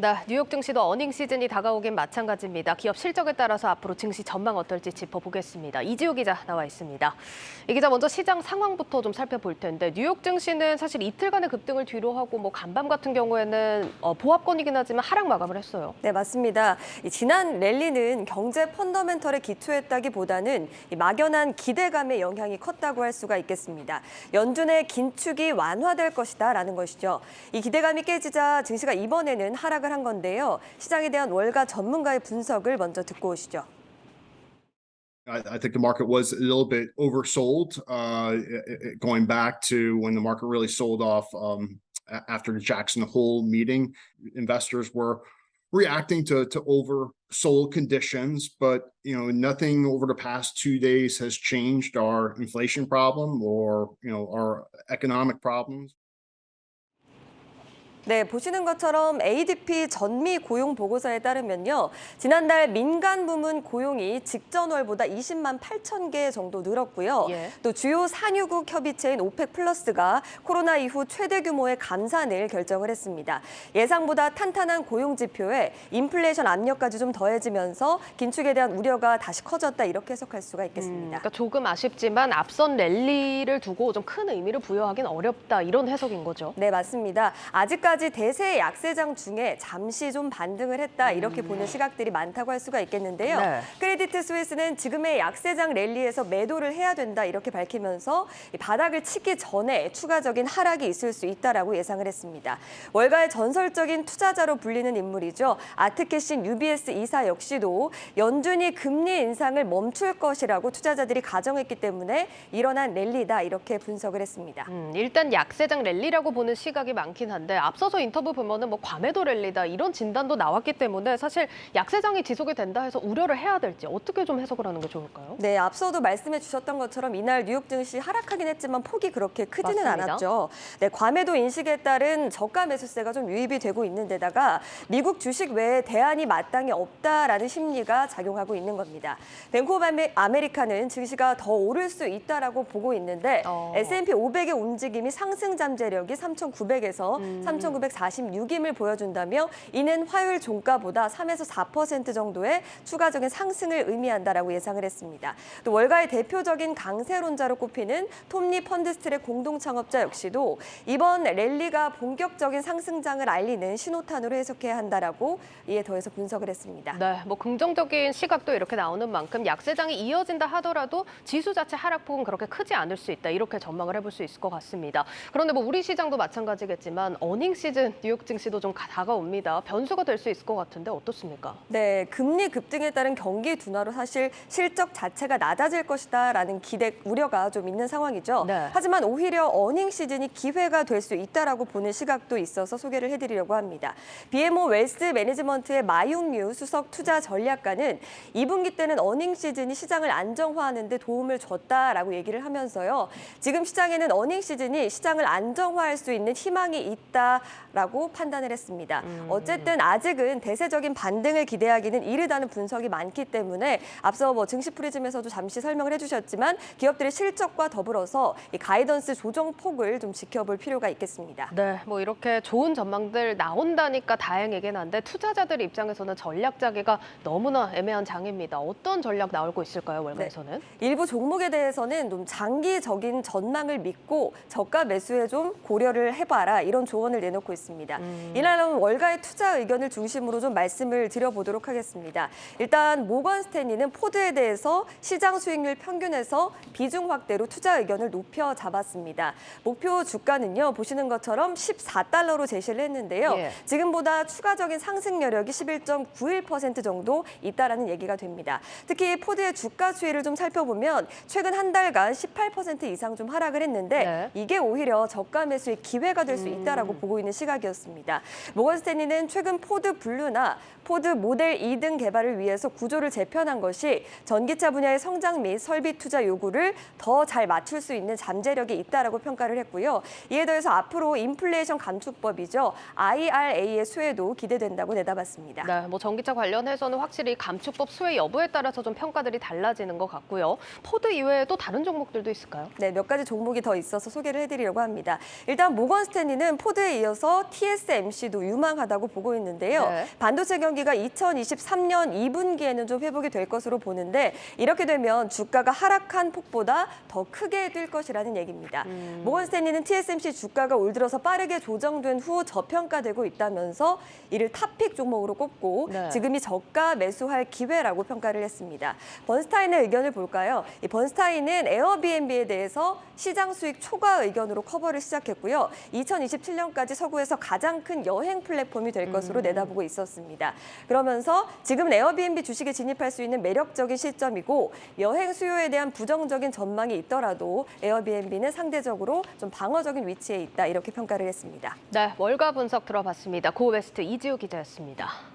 네, 뉴욕 증시도 어닝 시즌이 다가오긴 마찬가지입니다. 기업 실적에 따라서 앞으로 증시 전망 어떨지 짚어보겠습니다. 이지호 기자 나와 있습니다. 이 기자 먼저 시장 상황부터 좀 살펴볼 텐데 뉴욕 증시는 사실 이틀간의 급등을 뒤로 하고 간밤 같은 경우에는 보합권이긴 하지만 하락 마감을 했어요. 네, 맞습니다. 지난 랠리는 경제 펀더멘털에 기초했다기보다는 막연한 기대감의 영향이 컸다고 할 수가 있겠습니다. 연준의 긴축이 완화될 것이다라는 것이죠. 이 기대감이 깨지자 증시가 이번에는 하락을 한 건데요. 시장에 대한 월가 전문가의 분석을 먼저 듣고 오시죠. I think the market was a little bit oversold, going back to when the market really sold off after the Jackson Hole meeting. Investors were reacting to oversold conditions, but nothing over the past 2 days has changed our inflation problem or our economic problems. 네, 보시는 것처럼 ADP 전미 고용 보고서에 따르면요. 지난달 민간 부문 고용이 직전월보다 20만 8천 개 정도 늘었고요. 또 주요 산유국 협의체인 오펙 플러스가 코로나 이후 최대 규모의 감산을 결정을 했습니다. 예상보다 탄탄한 고용 지표에 인플레이션 압력까지 좀 더해지면서 긴축에 대한 우려가 다시 커졌다 이렇게 해석할 수가 있겠습니다. 그러니까 조금 아쉽지만 앞선 랠리를 두고 좀 큰 의미를 부여하긴 어렵다 이런 해석인 거죠. 네, 맞습니다. 아직까지 대세 약세장 중에 잠시 좀 반등을 했다 이렇게 보는 시각들이 많다고 할 수가 있겠는데요. 네. 크레디트 스위스는 지금의 약세장 랠리에서 매도를 해야 된다 이렇게 밝히면서 바닥을 치기 전에 추가적인 하락이 있을 수 있다라고 예상을 했습니다. 월가의 전설적인 투자자로 불리는 인물이죠. 아트캐신 UBS 이사 역시도 연준이 금리 인상을 멈출 것이라고 투자자들이 가정했기 때문에 일어난 랠리다 이렇게 분석을 했습니다. 일단 약세장 랠리라고 보는 시각이 많긴 한데 앞서서 인터뷰 보면은 과매도 랠리다 이런 진단도 나왔기 때문에 사실 약세장이 지속이 된다 해서 우려를 해야 될지 어떻게 좀 해석을 하는 게 좋을까요? 네, 앞서도 말씀해 주셨던 것처럼 이날 뉴욕 증시 하락하긴 했지만 폭이 그렇게 크지는 맞습니다. 않았죠. 네, 과매도 인식에 따른 저가 매수세가 좀 유입이 되고 있는 데다가 미국 주식 외에 대안이 마땅히 없다라는 심리가 작용하고 있는 겁니다. 뱅크 오브 아메리카는 증시가 더 오를 수 있다라고 보고 있는데 S&P 500의 움직임이 상승 잠재력이 3,900에서 3,946임을 보여준다며 이는 화요일 종가보다 3에서 4% 정도의 추가적인 상승을 의미한다라고 예상을 했습니다. 또 월가의 대표적인 강세론자로 꼽히는 톱니 펀드스트랩 공동 창업자 역시도 이번 랠리가 본격적인 상승장을 알리는 신호탄으로 해석해야 한다라고 이에 더해서 분석을 했습니다. 네, 긍정적인 시각도 이렇게 나오는 만큼 약세장이 이어진다 하더라도 지수 자체 하락폭은 그렇게 크지 않을 수 있다. 이렇게 전망을 해볼 수 있을 것 같습니다. 그런데 우리 시장도 마찬가지겠지만 어닝 시즌 뉴욕 증시도 좀 다가옵니다. 변수가 될 수 있을 것 같은데 어떻습니까? 네, 금리 급등에 따른 경기 둔화로 사실 실적 자체가 낮아질 것이다라는 기대, 우려가 좀 있는 상황이죠. 네. 하지만 오히려 어닝 시즌이 기회가 될 수 있다라고 보는 시각도 있어서 소개를 해드리려고 합니다. BMO 웰스 매니지먼트의 마윤류 수석 투자 전략가는 2분기 때는 어닝 시즌이 시장을 안정화하는 데 도움을 줬다라고 얘기를 하면서요. 지금 시장에는 어닝 시즌이 시장을 안정화할 수 있는 희망이 있다라고 판단을 했습니다. 어쨌든 아직은 대세적인 반등을 기대하기는 이르다는 분석이 많기 때문에 앞서 증시 프리즘에서도 잠시 설명을 해주셨지만 기업들의 실적과 더불어서 이 가이던스 조정 폭을 좀 지켜볼 필요가 있겠습니다. 네, 이렇게 좋은 전망들 나온다니까 다행이긴 한데 투자자들 입장에서는 전략 짜기가 너무나 애매한 장입니다. 어떤 전략 나오고 있을까요, 월가에서는? 네. 일부 종목에 대해서는 좀 장기적인 전망을 믿고 저가 매수에 좀 고려를 해봐라 이런 조언을 내놓고 있습니다. 이날은 월가의 투자 의견을 중심으로 좀 말씀을 드려보도록 하겠습니다. 일단 모건 스탠리는 포드에 대해서 시장 수익률 평균에서 비중 확대로 투자 의견을 높여 잡았습니다. 목표 주가는요, 보시는 것처럼 14달러로 제시를 했는데요. 지금보다 추가적인 상승 여력이 11.91% 정도 있다라는 얘기가 됩니다. 특히 포드의 주가 추이를 좀 살펴보면 최근 한 달간 18% 이상 좀 하락을 했는데 이게 오히려 저가 매수의 기회가 될 수 있다라고 보고 있는 시각이었습니다. 모건 스탠리는 최근 포드 블루나 포드 모델 2등 개발을 위해서 구조를 재편한 것이 전기차 분야의 성장 및 설비 투자 요구를 더 잘 맞출 수 있는 잠재력이 있다라고 평가를 했고요. 이에 더해서 앞으로 인플레이션 감축법이죠. IRA의 수혜도 기대된다고 내다봤습니다. 네, 전기차 관련해서는 확실히 감축법 수혜 여부에 따라서 좀 평가들이 달라지는 것 같고요. 포드 이외에 또 다른 종목들도 있을까요? 네, 몇 가지 종목이 더 있어서 소개를 해드리려고 합니다. 일단 모건 스탠리는 포드에 이어서 이어서 TSMC도 유망하다고 보고 있는데요. 네. 반도체 경기가 2023년 2분기에는 좀 회복이 될 것으로 보는데 이렇게 되면 주가가 하락한 폭보다 더 크게 뛸 것이라는 얘기입니다. 모건스탠리는 TSMC 주가가 올 들어서 빠르게 조정된 후 저평가되고 있다면서 이를 탑픽 종목으로 꼽고 네. 지금이 저가 매수할 기회라고 평가를 했습니다. 번스타인의 의견을 볼까요? 이 번스타인은 에어비앤비에 대해서 시장 수익 초과 의견으로 커버를 시작했고요. 2027년까지 서구에서 가장 큰 여행 플랫폼이 될 것으로 내다보고 있었습니다. 그러면서 지금은 에어비앤비 주식에 진입할 수 있는 매력적인 시점이고 여행 수요에 대한 부정적인 전망이 있더라도 에어비앤비는 상대적으로 좀 방어적인 위치에 있다 이렇게 평가를 했습니다. 네, 월가 분석 들어봤습니다. 고웨스트 이지우 기자였습니다.